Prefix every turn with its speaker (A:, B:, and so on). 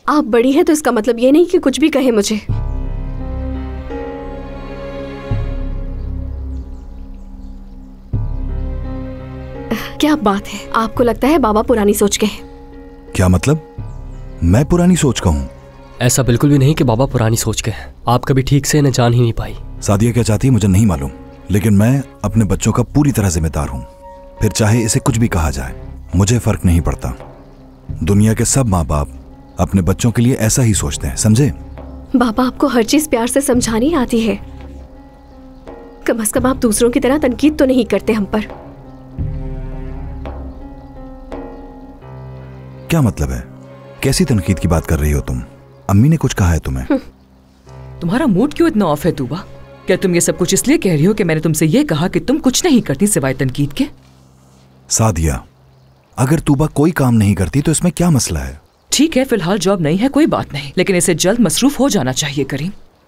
A: आप बड़ी हैं तो इसका मतलब ये नहीं कि कुछ भी कहे मुझे। क्या बात है, आपको लगता है बाबा पुरानी सोच के हैं?
B: क्या मतलब? मैं पुरानी सोच का हूँ?
C: ऐसा बिल्कुल भी नहीं कि बाबा पुरानी सोच के हैं। आप कभी ठीक से इन्हें जान ही नहीं पाई।
B: सादिया क्या चाहती है मुझे नहीं मालूम, लेकिन मैं अपने बच्चों का पूरी तरह जिम्मेदार हूँ। फिर चाहे इसे कुछ भी कहा जाए, मुझे फर्क नहीं पड़ता। दुनिया के सब माँ बाप अपने बच्चों के लिए ऐसा ही सोचते हैं, समझे?
A: बाबा, आपको हर चीज प्यार से समझानी आती है। कम से कम आप दूसरों की तरह तनकीद तो नहीं करते हम पर।
B: क्या मतलब है? कैसी तनकीद की बात कर रही हो तुम? अम्मी ने कुछ कहा है तुम्हें?
D: तुम्हारा मूड क्यों इतना ऑफ है तूबा? क्या तुम ये सब कुछ इसलिए कह रही हो कि मैंने तुमसे ये कहा कि तुम कुछ नहीं करती सिवाय तनकीद के?
B: सादिया, अगर तूबा कोई काम नहीं करती तो इसमें क्या मसला है?
D: ठीक है, फिलहाल जॉब नहीं है, कोई बात नहीं, लेकिन इसे जल्द मसरूफ हो जाना चाहिए करीम।